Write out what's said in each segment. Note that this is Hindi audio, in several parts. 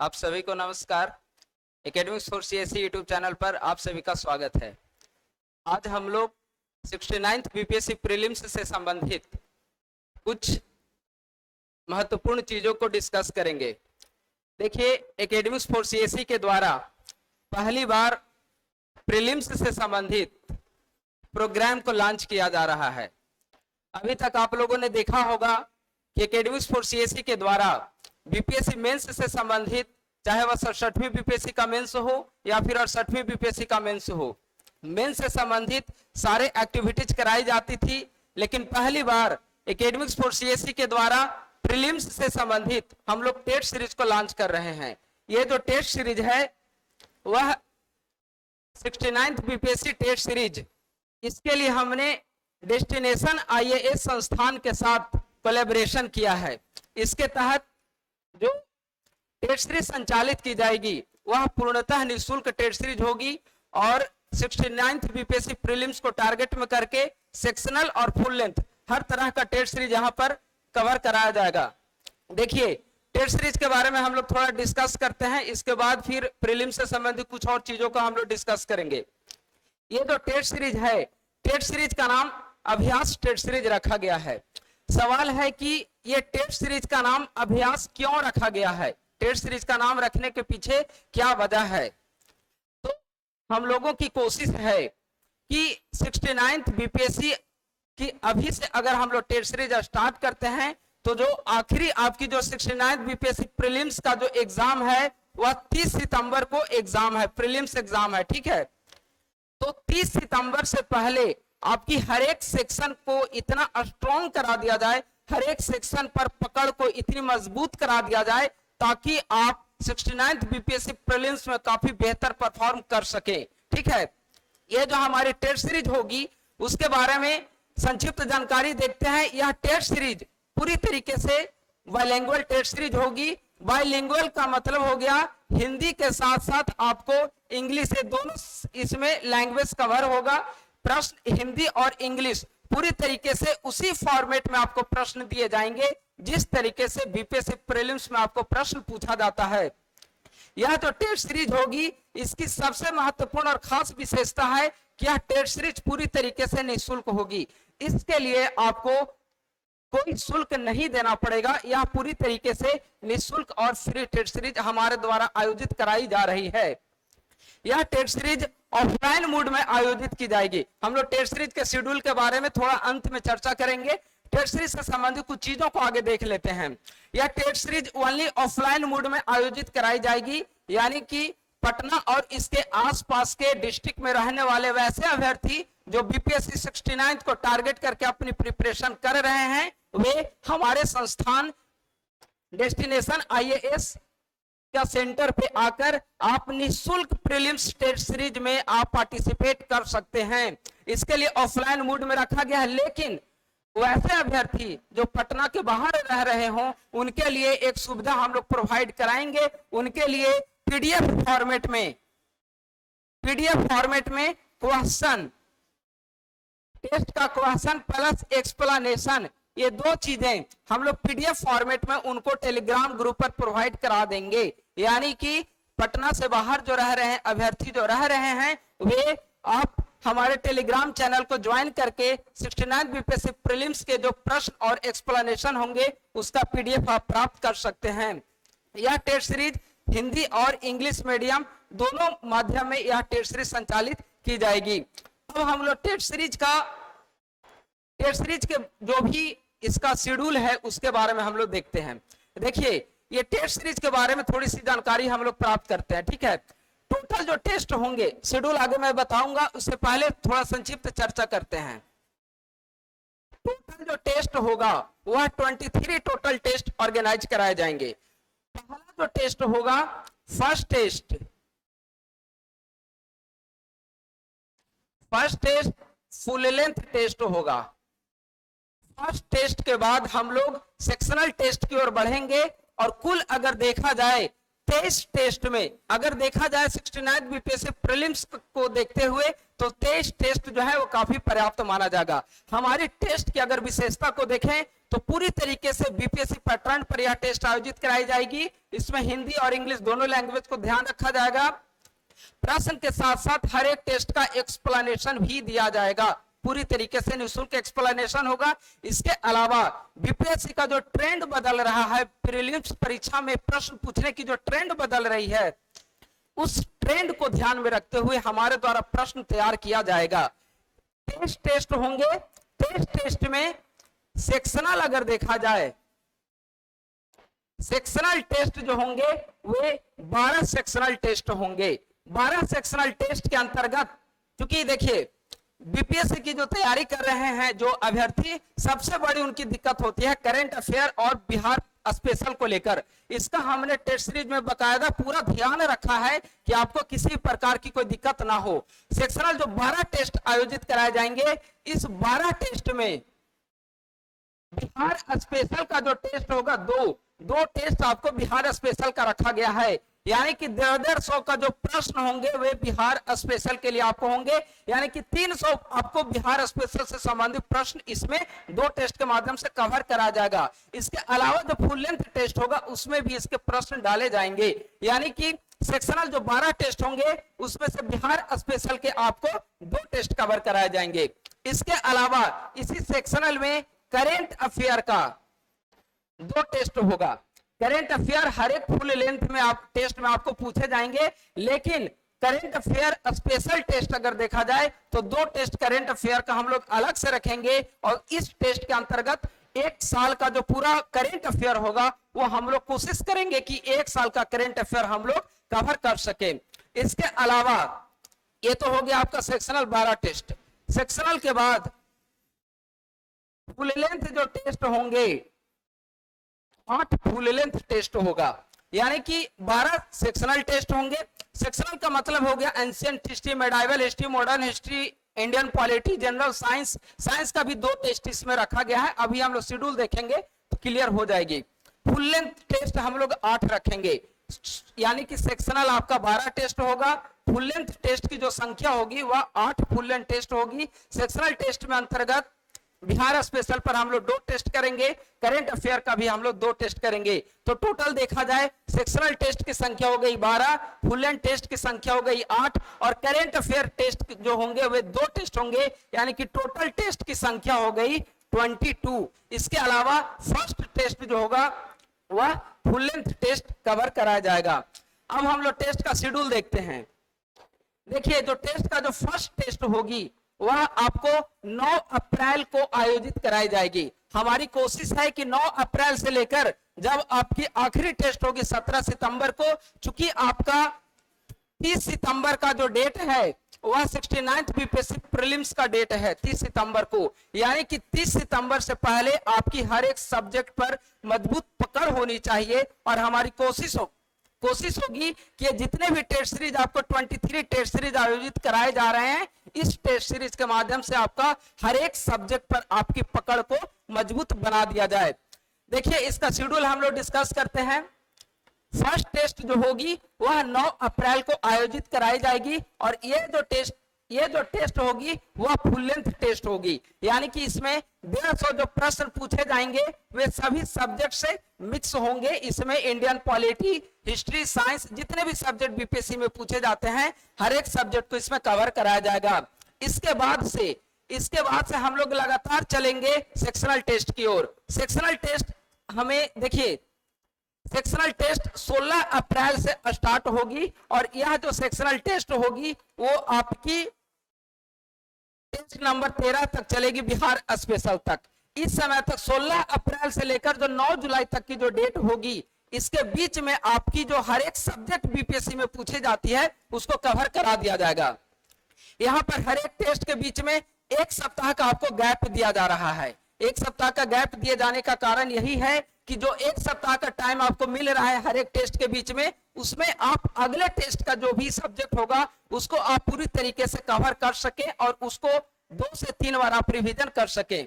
आप सभी को नमस्कार। Academics for CSE YouTube channel पर आप सभी का स्वागत है। आज हम लोग 69th बीपीएससी प्रीलिम्स से संबंधित कुछ महत्वपूर्ण चीजों को डिस्कस करेंगे। देखिए, एकेडमिक्स फॉर सीएसई के द्वारा पहली बार प्रीलिम्स से संबंधित प्रोग्राम को लॉन्च किया जा रहा है। अभी तक आप लोगों ने देखा होगा कि एकेडमिक्स फॉर सीएसई के द्वारा बीपीएससी मेंस से संबंधित, चाहे वह 67वीं बीपीएससी का मेंस हो या फिर 68वीं बीपीएससी का मेंस हो, मेंस से संबंधित सारे एक्टिविटीज कराई जाती थी। लेकिन पहली बार एकेडमिक्स फॉर सीएसई के द्वारा प्रीलिम्स से संबंधित हम लोग टेस्ट सीरीज को लॉन्च कर रहे हैं। ये जो टेस्ट सीरीज है वह 69th बीपीएससी टेस्ट सीरीज, इसके लिए हमने डेस्टिनेशन आईएएस संस्थान के साथ कोलैबोरेशन किया है। इसके तहत जो टेस्ट सीरीज संचालित की जाएगी वह पूर्णतः निःशुल्क टेस्ट सीरीज होगी और 69th बीपीएससी प्रीलिम्स को टारगेट में करके सेक्शनल और फुल लेंथ हर तरह का टेस्ट सीरीज यहां पर कवर कराया जाएगा। देखिए, टेस्ट सीरीज के बारे में हम लोग थोड़ा डिस्कस करते हैं, इसके बाद फिर प्रीलिम्स से संबंधित कुछ और चीजों का हम लोग डिस्कस करेंगे। ये जो टेस्ट सीरीज है, टेस्ट सीरीज का नाम अभ्यास टेस्ट सीरीज रखा गया है। सवाल है कि ये टेस्ट सीरीज का नाम अभ्यास क्यों रखा गया है, टेस्ट सीरीज का नाम रखने के पीछे क्या वजह है। तो हम लोगों की कोशिश है कि 69th बीपीएससी की अभी से अगर हम लोग टेस्ट सीरीज स्टार्ट करते हैं तो जो आखिरी आपकी जो 69th बीपीएससी प्रीलिम्स का जो एग्जाम है वह 30 सितंबर को एग्जाम है, प्रीलिम्स एग्जाम है, ठीक है। तो 30 सितंबर से पहले आपकी हर एक सेक्शन को इतना स्ट्रॉन्ग करा दिया जाए, हर एक सेक्शन पर पकड़ को इतनी मजबूत करा दिया जाए ताकि आप 69th बीपीएससी प्रीलिम्स में काफी बेहतर परफॉर्म कर सके, ठीक है। ये जो हमारी टेस्ट सीरीज होगी उसके बारे में संक्षिप्त जानकारी देखते हैं। यह टेस्ट सीरीज पूरी तरीके से बाइलिंगुअल टेस्ट सीरीज होगी। बाइलिंगुअल का मतलब हो गया हिंदी के साथ साथ आपको इंग्लिश से दोनों इसमें लैंग्वेज कवर होगा। प्रश्न हिंदी और इंग्लिश पूरी तरीके से उसी फॉर्मेट में आपको प्रश्न दिए जाएंगे जिस तरीके से बीपीएससी प्रीलिम्स में आपको प्रश्न पूछा जाता है। यह जो टेस्ट सीरीज होगी इसकी सबसे महत्वपूर्ण और खास विशेषता है कि यह टेस्ट सीरीज पूरी तरीके से निःशुल्क होगी। इसके लिए आपको कोई शुल्क नहीं देना पड़ेगा। यह पूरी तरीके से निःशुल्क और फ्री टेस्ट सीरीज हमारे द्वारा आयोजित कराई जा रही है। यह टेस्ट सीरीज ऑफलाइन मोड में आयोजित की जाएगी। हम लोग टेस्ट सीरीज के शेड्यूल के बारे में थोड़ा अंत में चर्चा करेंगे। टेस्ट सीरीज से संबंधित कुछ चीजों को आगे देख लेते हैं। यह test series only offline mode में आयोजित कराई जाएगी, यानी कि पटना और इसके आसपास के डिस्ट्रिक्ट में रहने वाले वैसे अभ्यर्थी जो बीपीएससी 69 को टारगेट करके अपनी प्रिपरेशन कर रहे हैं वे हमारे संस्थान डेस्टिनेशन आईएएस का सेंटर पे आकर आप निःशुल्क प्रीलिम्स टेस्ट सीरीज में आप पार्टिसिपेट कर सकते हैं। इसके लिए ऑफलाइन मोड में रखा गया है, लेकिन वैसे अभ्यर्थी जो पटना के बाहर रह रहे हों उनके लिए एक सुविधा हम लोग प्रोवाइड कराएंगे। उनके लिए पीडीएफ फॉर्मेट में क्वेश्चन, टेस्ट का क्वेश्चन प्लस एक्सप्लेनेशन, ये दो चीजें हम लोग पीडीएफ फॉर्मेट में उनको टेलीग्राम ग्रुप पर प्रोवाइड करा देंगे। यानी कि पटना से बाहर जो रह रहे हैं अभ्यर्थी जो रह रहे हैं वे आप हमारे टेलीग्राम चैनल को ज्वाइन करके 69 बीपीएससी प्रीलिम्स के जो प्रश्न और एक्सप्लेनेशन होंगे उसका पीडीएफ आप प्राप्त कर सकते हैं। यह टेस्ट सीरीज हिंदी और इंग्लिश मीडियम दोनों माध्यम में यह टेस्ट सीरीज संचालित की जाएगी। अब हम लोग टेस्ट सीरीज के जो भी इसका शेड्यूल है उसके बारे में हम लोग देखते हैं। देखिए, ये टेस्ट सीरीज के बारे में थोड़ी सी जानकारी हम लोग प्राप्त करते हैं, ठीक है। टोटल जो टेस्ट होंगे, शेड्यूल आगे मैं बताऊंगा, उससे पहले थोड़ा संक्षिप्त चर्चा करते हैं। टोटल जो टेस्ट होगा वह 23 टोटल टेस्ट ऑर्गेनाइज कराए जाएंगे। पहला जो टेस्ट होगा first test full length test होगा। फर्स्ट टेस्ट के बाद हम लोग सेक्शनल टेस्ट की ओर बढ़ेंगे और कुल अगर देखा जाए 23 टेस्ट में अगर देखा जाए 69 बीपीएससी प्रीलिम्स को देखते हुए तो 23 टेस्ट जो है वो काफी पर्याप्त माना जाएगा। हमारी टेस्ट की अगर विशेषता को देखें तो पूरी तरीके से बीपीएससी पैटर्न पर यह टेस्ट आयोजित कराई जाएगी। इसमें हिंदी और इंग्लिश दोनों लैंग्वेज को ध्यान रखा जाएगा। प्रश्न के साथ साथ हर एक टेस्ट का एक्सप्लेनेशन भी दिया जाएगा, पूरी तरीके से निःशुल्क एक्सप्लेनेशन होगा। इसके अलावा बीपीएससी का जो ट्रेंड बदल रहा है, प्रीलिम्स परीक्षा में प्रश्न पूछने की जो ट्रेंड बदल रही है, उस ट्रेंड को ध्यान में रखते हुए हमारे द्वारा प्रश्न तैयार किया जाएगा। टेस्ट होंगे। टेस्ट में सेक्शनल अगर देखा जाए, सेक्शनल टेस्ट जो होंगे वे 12 सेक्शनल टेस्ट होंगे। 12 सेक्शनल टेस्ट के अंतर्गत, क्योंकि देखिए बीपीएससी की जो तैयारी कर रहे हैं जो अभ्यर्थी, सबसे बड़ी उनकी दिक्कत होती है करंट अफेयर और बिहार स्पेशल को लेकर। इसका हमने टेस्ट सीरीज में बकायदा पूरा ध्यान रखा है कि आपको किसी प्रकार की कोई दिक्कत ना हो। सेक्शनल जो 12 टेस्ट आयोजित कराए जाएंगे, इस 12 टेस्ट में बिहार स्पेशल का जो टेस्ट होगा, दो टेस्ट आपको बिहार स्पेशल का रखा गया है। यानी कि 150 का जो प्रश्न होंगे वे बिहार स्पेशल के लिए आपको होंगे, यानी कि 300 आपको बिहार स्पेशल से संबंधित प्रश्न इसमें 2 टेस्ट के माध्यम से कवर करा जाएगा। इसके अलावा जो फुल लेंथ टेस्ट होगा उसमें भी इसके प्रश्न डाले जाएंगे। यानी कि सेक्शनल जो 12 टेस्ट होंगे उसमें से बिहार स्पेशल के आपको 2 टेस्ट कवर कराए जाएंगे। इसके अलावा इसी सेक्शनल में करेंट अफेयर का 2 टेस्ट होगा। करेंट अफेयर हर एक फुल लेंथ में आप टेस्ट में आपको पूछे जाएंगे, लेकिन करेंट अफेयर स्पेशल टेस्ट अगर देखा जाए तो 2 टेस्ट करेंट अफेयर का हम लोग अलग से रखेंगे। और इस टेस्ट के अंतर्गत 1 साल का जो पूरा करेंट अफेयर होगा वो हम लोग कोशिश करेंगे कि 1 साल का करेंट अफेयर हम लोग कवर कर सके। इसके अलावा ये तो हो गया आपका सेक्शनल 12 टेस्ट। सेक्शनल के बाद फुल लेंथ जो टेस्ट होंगे, 8 फुल लेंथ टेस्ट होगा। यानी कि 12 सेक्शनल टेस्ट होंगे। सेक्शनल का मतलब हो गया ancient history, medieval history, modern history, Indian polity, general science. Science का भी 2 टेस्ट इसमें रखा गया है। अभी हम लोग शेड्यूल देखेंगे तो क्लियर हो जाएगी। फुल लेंथ टेस्ट हम लोग 8 रखेंगे, यानी कि सेक्शनल आपका 12 टेस्ट होगा। फुल लेंथ टेस्ट की जो संख्या होगी वह 8 फुल लेंथ टेस्ट होगी। सेक्शनल टेस्ट में अंतर्गत बिहार स्पेशल पर हम लोग 2 टेस्ट करेंगे, करंट अफेयर का भी हम लोग 2 टेस्ट करेंगे। तो टोटल देखा जाए सेक्शनल टेस्ट की संख्या हो गई 12, फुल लेंथ टेस्ट की संख्या हो गई 8 और करंट अफेयर टेस्ट जो होंगे वे 2 टेस्ट होंगे, यानी कि टोटल टेस्ट की संख्या हो गई 22। इसके अलावा फर्स्ट टेस्ट जो होगा वह फुल लेंथ टेस्ट कवर कराया जाएगा। अब हम लोग टेस्ट का शेड्यूल देखते हैं। देखिए जो टेस्ट का जो फर्स्ट टेस्ट होगी वह आपको 9 अप्रैल को आयोजित कराई जाएगी। हमारी कोशिश है कि 9 अप्रैल से लेकर जब आपकी आखिरी टेस्ट होगी 17 सितंबर को, चूंकि आपका 30 सितंबर का जो डेट है वह 69th बीपीएससी प्रीलिम्स का डेट है 30 सितंबर को। यानी कि 30 सितंबर से पहले आपकी हर एक सब्जेक्ट पर मजबूत पकड़ होनी चाहिए। और हमारी कोशिश होगी कि जितने भी टेस्ट सीरीज आपको 23 टेस्ट सीरीज आयोजित कराए जा रहे हैं, इस टेस्ट सीरीज के माध्यम से आपका हर एक सब्जेक्ट पर आपकी पकड़ को मजबूत बना दिया जाए। देखिए इसका शेड्यूल हम लोग डिस्कस करते हैं। फर्स्ट टेस्ट जो होगी वह 9 अप्रैल को आयोजित कराई जाएगी और ये जो टेस्ट होगी वह फुल लेंथ टेस्ट होगी। यानी कि इसमें 150 जो प्रश्न पूछे जाएंगे वे सभी सब्जेक्ट से मिक्स होंगे। इसमें इंडियन पॉलिटी, हिस्ट्री, साइंस, जितने भी सब्जेक्ट बीपीएससी में पूछे जाते हैं हर एक सब्जेक्ट को इसमें कवर कराया जाएगा। इसके बाद से हम लोग लगातार चलेंगे सेक्शनल टेस्ट की ओर। सेक्शनल टेस्ट हमें देखिए, सेक्शनल टेस्ट 16 अप्रैल से स्टार्ट होगी और यह जो सेक्शनल टेस्ट होगी वो आपकी टेस्ट नंबर 13 तक चलेगी, बिहार स्पेशल तक। इस समय तक 16 अप्रैल से लेकर जो 9 जुलाई तक की जो डेट होगी, इसके बीच में आपकी जो हर एक सब्जेक्ट बीपीएससी में पूछी जाती है उसको कवर करा दिया जाएगा। यहाँ पर हर एक टेस्ट के बीच में 1 सप्ताह का आपको गैप दिया जा रहा है। 1 सप्ताह का गैप दिए जाने का कारण यही है कि जो 1 सप्ताह का टाइम आपको मिल रहा है हर एक टेस्ट के बीच में, उसमें आप अगले टेस्ट का जो भी सब्जेक्ट होगा उसको आप पूरी तरीके से कवर कर सके और उसको 2 से 3 बार आप रिवीजन कर सके।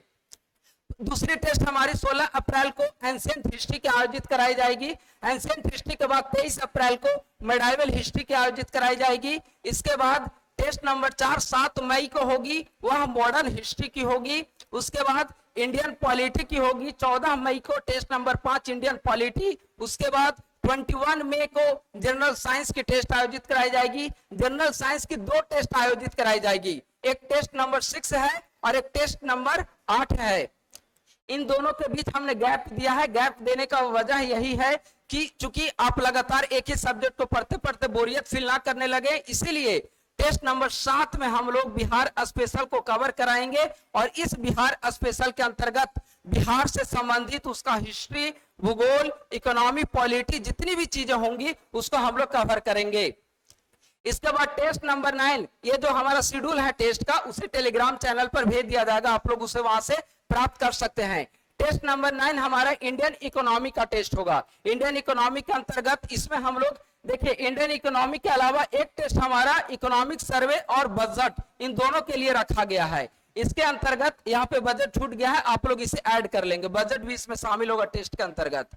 दूसरी टेस्ट हमारी 16 अप्रैल को एंशिएंट हिस्ट्री की आयोजित कराई जाएगी। एंशिएंट हिस्ट्री के बाद 23 अप्रैल को मेडाइवल हिस्ट्री की आयोजित कराई जाएगी। इसके बाद टेस्ट नंबर 4 7 मई को होगी, वह मॉडर्न हिस्ट्री की होगी। उसके बाद इंडियन पॉलिटी की होगी 14 मई को टेस्ट नंबर 5 इंडियन पॉलिटी। उसके बाद 21 मई को जनरल साइंस की टेस्ट आयोजित कराई जाएगी। जनरल साइंस की 2 टेस्ट आयोजित कराई जाएगी, एक टेस्ट नंबर 6 है और एक टेस्ट नंबर 8 है। इन दोनों के बीच हमने गैप दिया है। गैप देने का वजह यही है कि चूंकि आप लगातार एक ही सब्जेक्ट को पढ़ते पढ़ते बोरियत फील ना करने लगे, इसीलिए टेस्ट नंबर 7 में हम लोग बिहार स्पेशल को कवर कराएंगे और इस बिहार स्पेशल के अंतर्गत बिहार से संबंधित उसका हिस्ट्री, भूगोल, इकोनॉमी, पॉलिटी जितनी भी चीजें होंगी उसको हम लोग कवर करेंगे। इसके बाद टेस्ट नंबर 9, ये जो हमारा शेड्यूल है टेस्ट का, उसे टेलीग्राम चैनल पर भेज दिया जाएगा, आप लोग उसे वहां से प्राप्त कर सकते हैं। टेस्ट नंबर 9 हमारा इंडियन इकोनॉमी का टेस्ट होगा। इंडियन इकोनॉमी के अंतर्गत इसमें हम लोग देखिए, इंडियन इकोनॉमी के अलावा एक टेस्ट हमारा इकोनॉमिक सर्वे और बजट, इन दोनों के लिए रखा गया है। इसके अंतर्गत यहाँ पे बजट छूट गया है, आप लोग इसे ऐड कर लेंगे, बजट भी इसमें शामिल होगा टेस्ट के अंतर्गत।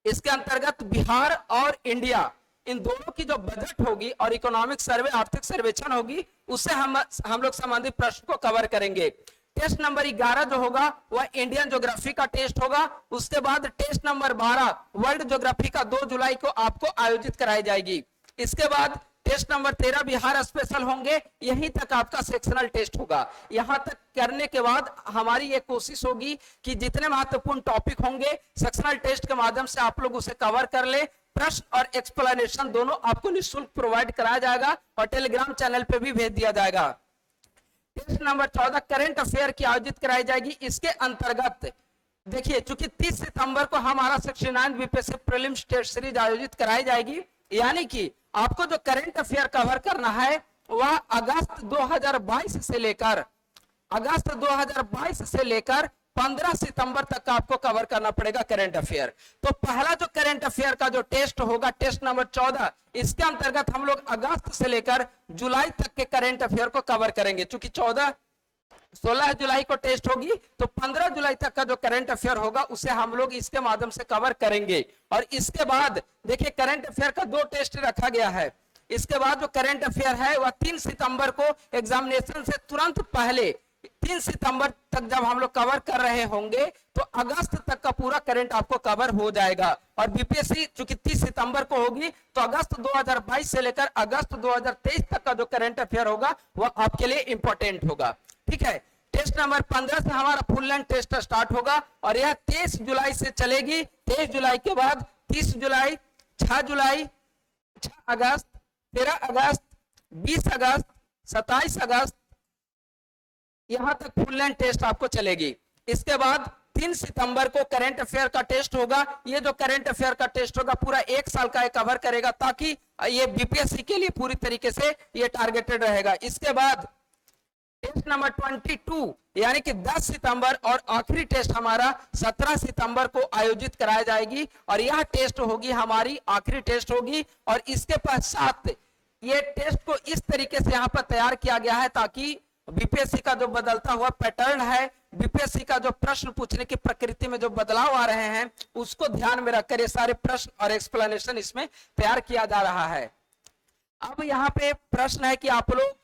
इसके अंतर्गत बिहार और इंडिया इन दोनों की जो बजट होगी और इकोनॉमिक सर्वे, आर्थिक सर्वेक्षण होगी, उससे हम लोग संबंधित प्रश्न को कवर करेंगे। टेस्ट नंबर 11 जो होगा वह इंडियन ज्योग्राफी का टेस्ट होगा। उसके बाद टेस्ट नंबर 12 वर्ल्ड ज्योग्राफी का 2 जुलाई को आपको आयोजित कराई जाएगी। इसके बाद टेस्ट नंबर 13 बिहार स्पेशल होंगे। यहीं तक आपका सेक्शनल टेस्ट होगा। यहां तक करने के बाद हमारी ये कोशिश होगी कि जितने महत्वपूर्ण टॉपिक होंगे सेक्शनल टेस्ट के माध्यम से आप लोग उसे कवर कर ले। प्रश्न और एक्सप्लेनेशन दोनों आपको निःशुल्क प्रोवाइड कराया जाएगा और टेलीग्राम चैनल पे भी भेज दिया जाएगा। टेस्ट नंबर 14 करंट अफेयर की आयोजित कराई जाएगी। इसके अंतर्गत देखिए, चूंकि 30 सितंबर को हमारा 69 बीपीएससी प्रीलिम्स टेस्ट सीरीज आयोजित कराई जाएगी, यानी कि आपको जो करंट अफेयर कवर करना है वह अगस्त 2022 से लेकर 15 सितंबर तक का आपको कवर करना पड़ेगा करंट अफेयर। तो पहला जो करंट अफेयर का जो टेस्ट होगा, टेस्ट नंबर 14, इसके अंतर्गत हम लोग अगस्त से लेकर जुलाई तक के करंट अफेयर को कवर करेंगे। चूंकि 16 जुलाई को टेस्ट होगी, तो 15 जुलाई तक का जो करंट अफेयर होगा उसे हम लोग इसके माध्यम से कवर करेंगे। और इसके बाद देखिए, करंट अफेयर का 2 टेस्ट रखा गया है। इसके बाद जो करंट अफेयर है वह 3 सितंबर को एग्जामिनेशन से तुरंत पहले 3 सितंबर तक जब हम लोग कवर कर रहे होंगे तो अगस्त तक का पूरा करंट आपको कवर हो जाएगा। और बीपीएससी चूंकि 30 सितंबर को होगी, तो अगस्त 2022 से लेकर अगस्त 2023 तक का जो करंट अफेयर होगा वह आपके लिए इंपॉर्टेंट होगा। ठीक है। टेस्ट नंबर 15 से हमारा फुल लेंथ टेस्ट स्टार्ट होगा और यह 23 जुलाई से चलेगी। 23 जुलाई के बाद 30 जुलाई, 6 जुलाई, 6 अगस्त, 13 अगस्त, 20 अगस्त, 27 अगस्त, यहां तक फुल लेंथ टेस्ट आपको चलेगी। इसके बाद 3 सितंबर को करंट अफेयर का टेस्ट होगा। ये जो करंट अफेयर का टेस्ट होगा पूरा 1 साल का कवर करेगा, ताकि ये बीपीएससी के लिए पूरी तरीके से ये टारगेटेड रहेगा। इसके बाद टेस्ट नंबर 22 यानी कि 10 सितंबर और आखिरी टेस्ट हमारा 17 सितंबर को आयोजित कराया जाएगी और यह टेस्ट होगी हमारी आखिरी टेस्ट होगी। और इसके पश्चात ये टेस्ट को इस तरीके से यहाँ पर तैयार किया गया है ताकि बीपीएससी का जो बदलता हुआ पैटर्न है, बीपीएससी का जो प्रश्न पूछने की प्रकृति में जो बदलाव आ रहे हैं, उसको ध्यान में रखकर ये सारे प्रश्न और एक्सप्लेनेशन इसमें तैयार किया जा रहा है। अब यहाँ पे प्रश्न है कि आप लोग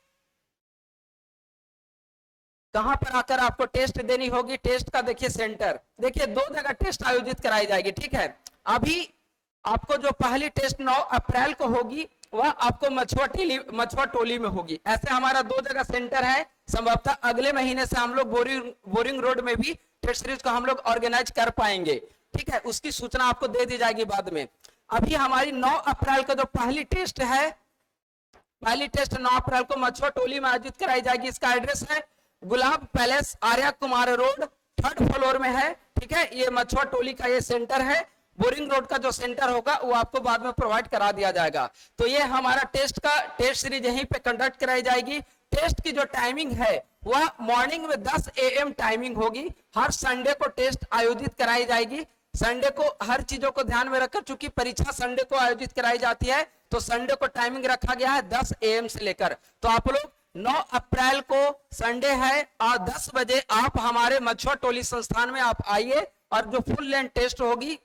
कहां पर आकर आपको टेस्ट देनी होगी। टेस्ट का देखिए सेंटर, देखिए 2 जगह टेस्ट आयोजित कराई जाएगी। ठीक है। अभी आपको जो पहली टेस्ट 9 अप्रैल को होगी वह आपको मछुआ टोली में होगी। ऐसे हमारा 2 जगह सेंटर है। संभवतः अगले महीने से हम लोग बोरिंग रोड में भी टेस्ट सीरीज को हम लोग ऑर्गेनाइज कर पाएंगे। ठीक है। उसकी सूचना आपको दे दी जाएगी बाद में। अभी हमारी 9 अप्रैल का जो पहली टेस्ट है, पहली टेस्ट 9 अप्रैल को मछुआ टोली में आयोजित कराई जाएगी। इसका एड्रेस है Gulab Palace, Arya Kumar Road, 3rd floor में है। ठीक है। ये मछुआ टोली का ये सेंटर है। बोरिंग रोड का जो सेंटर होगा वो आपको बाद में प्रोवाइड करा दिया जाएगा। तो ये हमारा टेस्ट सीरीज यहीं पे कंडक्ट कराई जाएगी। टेस्ट की जो टाइमिंग है वह मॉर्निंग में 10 AM टाइमिंग होगी। हर संडे को टेस्ट आयोजित कराई जाएगी। संडे को हर चीजों को ध्यान में रखकर, चूंकि परीक्षा संडे को आयोजित कराई जाती है, तो संडे को टाइमिंग रखा गया है 10 AM से लेकर। तो आप लोग 9 अप्रैल को संडे है और 10 बजे आप हमारे मछुआ टोली संस्थान में आप आइए और जो फुल लेंथ टेस्ट होगी,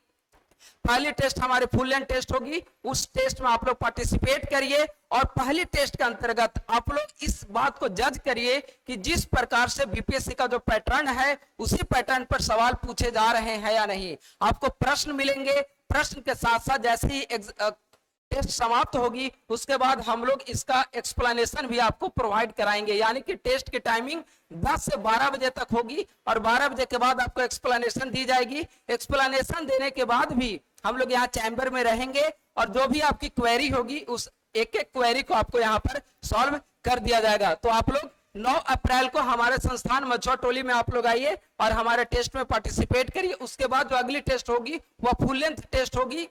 पहली टेस्ट हमारे फुल लेंथ टेस्ट होगी, उस टेस्ट में आप लोग पार्टिसिपेट करिए और पहली टेस्ट के अंतर्गत आप लोग इस बात को जज करिए कि जिस प्रकार से बीपीएससी का जो पैटर्न है उसी पैटर्न पर सवाल पूछे जा रहे हैं या नहीं। आपको प्रश्न मिलेंगे, प्रश्न के साथ साथ जैसे ही टेस्ट समाप्त होगी उसके बाद हम लोग इसका एक्सप्लेनेशन भी आपको प्रोवाइड कराएंगे, यानी कि टेस्ट की टाइमिंग 10 से 12 बजे तक होगी और 12 बजे के बाद आपको एक्सप्लेनेशन दी जाएगी। एक्सप्लेनेशन देने के बाद भी हम लोग यहाँ चैम्बर में रहेंगे और जो भी आपकी क्वेरी होगी उस एक एक क्वेरी को आपको यहाँ पर सॉल्व कर दिया जाएगा। तो आप लोग 9 अप्रैल को हमारे संस्थान मछुआ टोली में आप लोग आइए और हमारे टेस्ट में पार्टिसिपेट करिए। उसके बाद जो अगली टेस्ट होगी वह फुल लेंथ टेस्ट होगी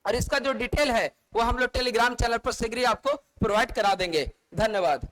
और इसका जो डिटेल है वो हम लोग टेलीग्राम चैनल पर शीघ्र ही आपको प्रोवाइड करा देंगे। धन्यवाद।